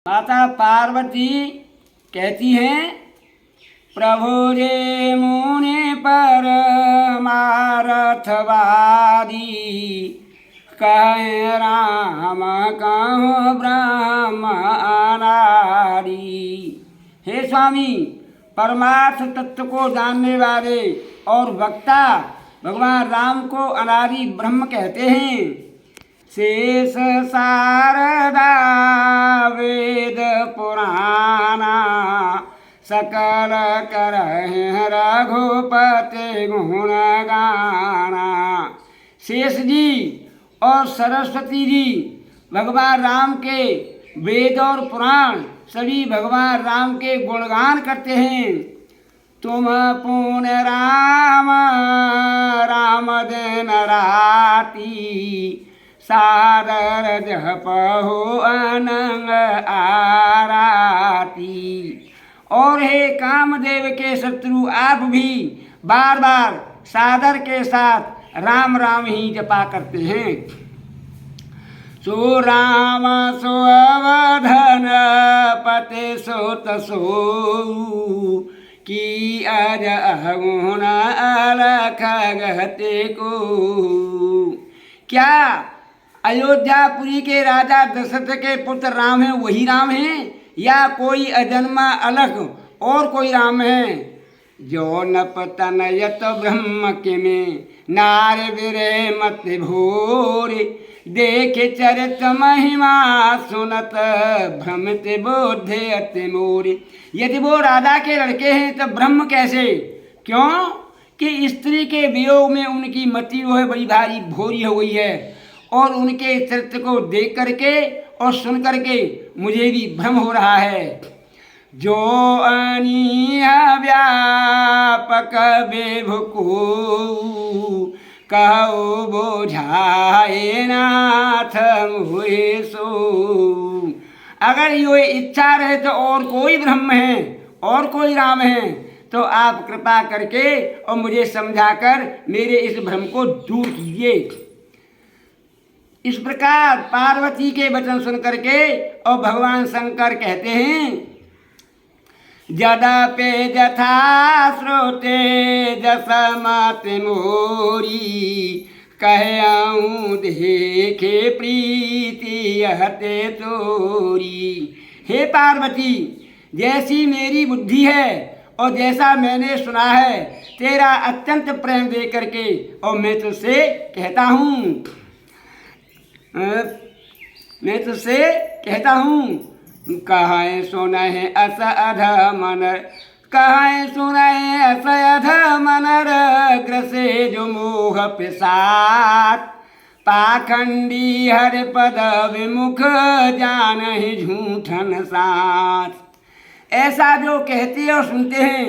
माता पार्वती कहती हैं, प्रभु रे मुनि परमारथवादी, कहे राम कहूँ ब्रह्म अनादि। हे स्वामी, परमार्थ तत्व को जानने वाले और वक्ता भगवान राम को अनादि ब्रह्म कहते हैं। शेष शारदा वेद पुराना, सकल करहि रघुपति गुण गाना। शेष जी और सरस्वती जी भगवान राम के वेद और पुराण सभी भगवान राम के गुणगान करते हैं। तुम पुण्य राम राम दिन राती, सादर जपहु अनंग आराती। और हे कामदेव के शत्रु, आप भी बार बार सादर के साथ राम राम ही जपा करते हैं। सो राम सो अवधन पते सो तसो, की अज अगुण अलख गहते को। क्या अयोध्यापुरी के राजा दशरथ के पुत्र राम है वही राम है, या कोई अजन्मा अलख और कोई राम है? जो नप तनयत ब्रह्म के में नार विरे मत भोरे, देख चरित महिमा सुनत भ्रमित बोधे अति मोरे। यदि वो राधा के लड़के हैं तब ब्रह्म कैसे? क्यों कि स्त्री के वियोग में उनकी मति वो है बड़ी भारी भोरी हो गई है, और उनके चरित्र को देख करके और सुन करके मुझे भी भ्रम हो रहा है। जो अनीह व्यापक विभु को, कहो बोझाए नाथ मुहे सो। अगर ये इच्छा रहे तो और कोई ब्रह्म है और कोई राम है, तो आप कृपा करके और मुझे समझाकर मेरे इस भ्रम को दूर कीजिए। इस प्रकार पार्वती के वचन सुन करके और भगवान शंकर कहते हैं, जदपे जथा श्रोते जसमत मोरी, कहऊँ देखे प्रीति हते तोरी। हे पार्वती, जैसी मेरी बुद्धि है और जैसा मैंने सुना है, तेरा अत्यंत प्रेम दे करके और मैं तुझसे कहता हूँ, कहाँ सुनहि अस अध मनर, कहाँ सुनहि अस अध मनर, ग्रसे जो मोह पिसात, पाखंडी हर पद विमुख जानहि झूठन साथ। ऐसा जो कहते और सुनते हैं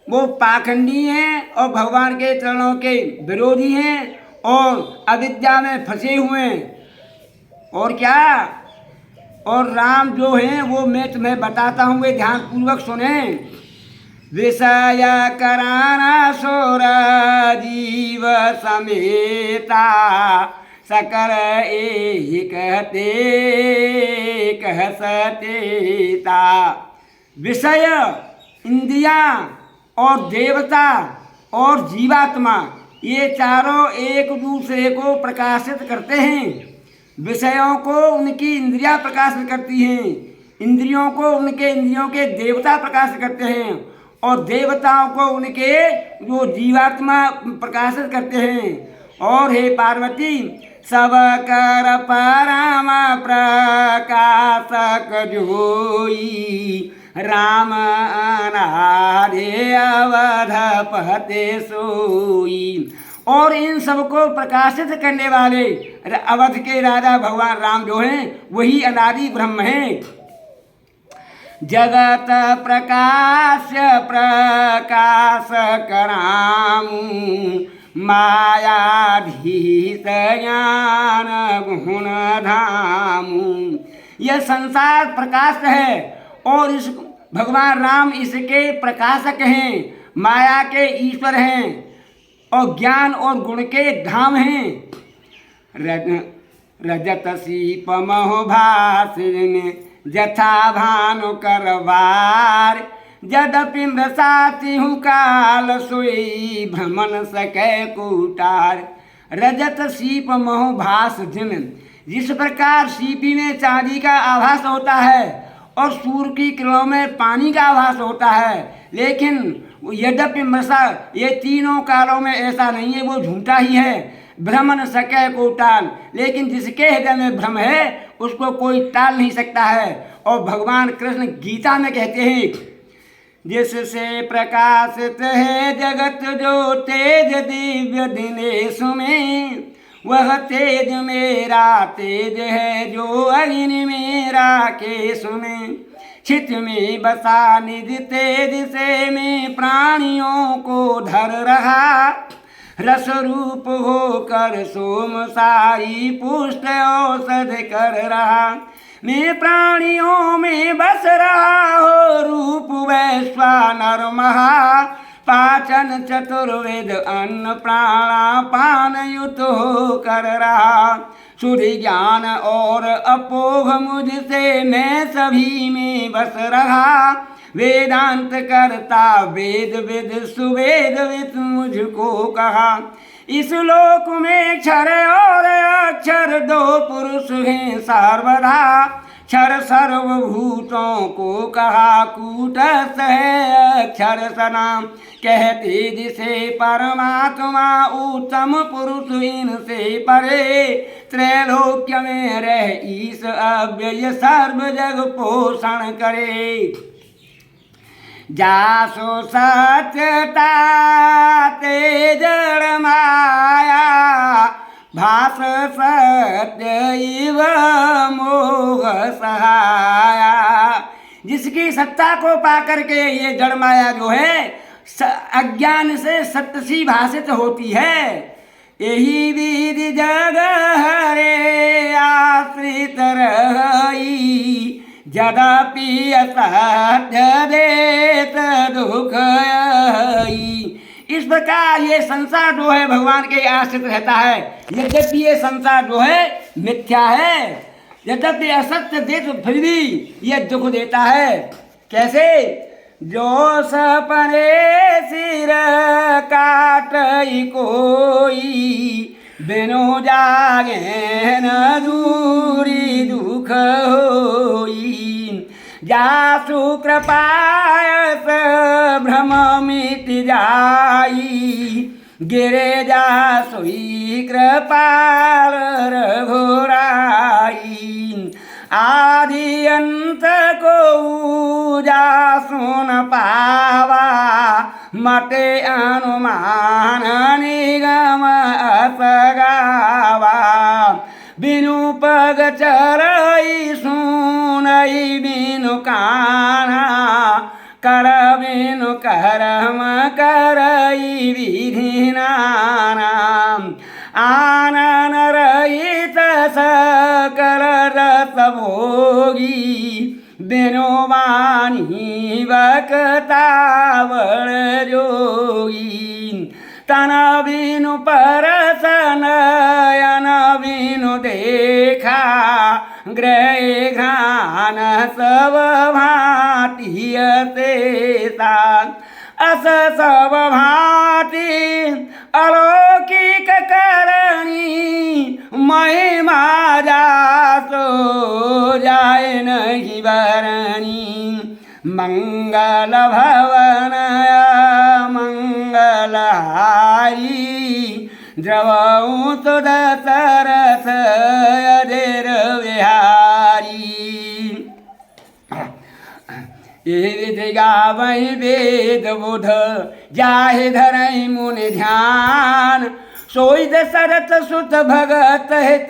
वो पाखंडी हैं और भगवान के चरणों के विरोधी हैं और अविद्या में फंसे हुए हैं। और क्या? और राम जो हैं वो मैं तुम्हें बताता हूँ, वे ध्यान पूर्वक सुने। विषय कराना सोर जीव समेता, सकल एहि कहते कह सतेता। विषय इंद्रिया और देवता और जीवात्मा ये चारों एक दूसरे को प्रकाशित करते हैं। विषयों को उनकी इंद्रियां प्रकाशित करती हैं, इंद्रियों को उनके इंद्रियों के देवता प्रकाशित करते हैं, और देवताओं को उनके जो जीवात्मा प्रकाशित करते हैं। और हे पार्वती, सब कर परम प्रकाशक जोई, राम अनादि अवधपते सोई। और इन सबको प्रकाशित करने वाले अवध के राजा भगवान राम जो हैं वही अनादि ब्रह्म हैं। जगत प्रकाश प्रकाशक राम, मायाधीश ज्ञान गुण धाम। यह संसार प्रकाश है और इस भगवान राम इसके प्रकाशक हैं, माया के ईश्वर हैं और ज्ञान और गुण के धाम हैं। रजत सीप महोभासिन जथा भानु करवार, यद्यपि मृषाति हूँ काल सोई, भ्रमण सकै कूटार। रजत सीप मोह भास जिन, जिस प्रकार सीपी में चांदी का आभास होता है और सूर्य की किरणों में पानी का आभास होता है, लेकिन यद्यपि मृषा ये तीनों कालों में ऐसा नहीं है, वो झूठा ही है। भ्रमण सकै को टाल, लेकिन जिसके हृदय में भ्रम है उसको कोई टाल नहीं सकता है। और भगवान कृष्ण गीता में कहते हैं, जिससे प्रकाशित है जगत जो तेज दिव्य दिनेश में, वह तेज मेरा तेज है जो अग्नि मेरा केश में। चित में बसा निज तेज से मैं प्राणियों को धर रहा, रस रूप होकर सोम सारी पुष्ट औषध कर रहा। मैं प्राणियों में बस रहा हो रूप वैश्वानर महा, पाचन चतुर्वेद अन्न प्राणा पान युत हो कर रहा। सूर्य ज्ञान और अपोह मुझसे मैं सभी में बस रहा, वेदांत करता वेद विद सुवेद विद मुझको कहा। इस लोक में क्षर और अक्षर दो पुरुष हैं सर्वदा, क्षर सर्वभूतों को कहा कूटस्थ है अक्षर सनाम। कहते जिसे परमात्मा उत्तम पुरुष इनसे परे, त्रैलोक्य में रह ईश अव्यय सर्व जग पोषण करे। जासो सत्यता ते जड़ माया, भास सत्य इव मोह सहाया। जिसकी सत्ता को पाकर के ये जड़ माया जो है अज्ञान से सत्य सी भाषित होती है। यही विधि जग हरे आश्रित रही, यद्यपि असत्य देत दुख आई। इस प्रकार ये संसार जो है भगवान के आश्रित रहता है, यद्यपि ये संसार जो है मिथ्या है, यद्यपि असत्य दे तो फिर भी ये दुख देता है। कैसे? जो सपने सिर काटई कोई, बिनु जागे न दूरी दुख होई। जासु कृपायस भ्रम मिट जाई, गिरे जासुई कृपाल रघुराई। आदि अंत को जासु न पावा, मटे अनुमान निगम असगावा। बिनु पग चरई सुनई बिनु कान्हा, कर बिनु करम करई विधि नाना। आनन रहित सकल रस भोगी, बिनु वाणी वक्ता बड़ जोगी। तन बिनु परस नयन बिनु देखा, ग्रह घ्राण सब भांति अशेषा। अस सब भांति अलौकिक करणी, महिमा जासो जाय नहीं वरणी। मंगल भवन मंगल हारी, द्रवऊ तो दशरथ अधीर विहारी। ये विधि गावै वेद बुध, जाहि धरई मुनि ध्यान। सोई दशरथ सुत भगत हित,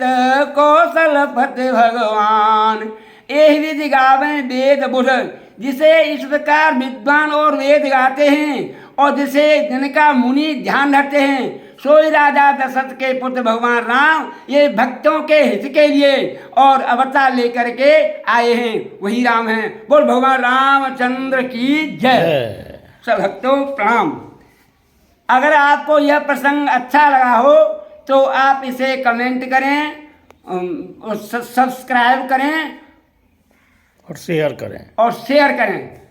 कौशलपति भगवान। यही विधि गावै वेद बुध, जिसे इस प्रकार विद्वान और वेद गाते हैं और जिसे जिनका मुनि ध्यान रखते हैं, सोई राजा दशरथ के पुत्र भगवान राम ये भक्तों के हित के लिए और अवतार लेकर के आए हैं, वही राम हैं। बोल भगवान रामचंद्र की जय। सब भक्तों प्रणाम। अगर आपको यह प्रसंग अच्छा लगा हो तो आप इसे कमेंट करें और सब्सक्राइब करें और शेयर करें। और शेयर करें।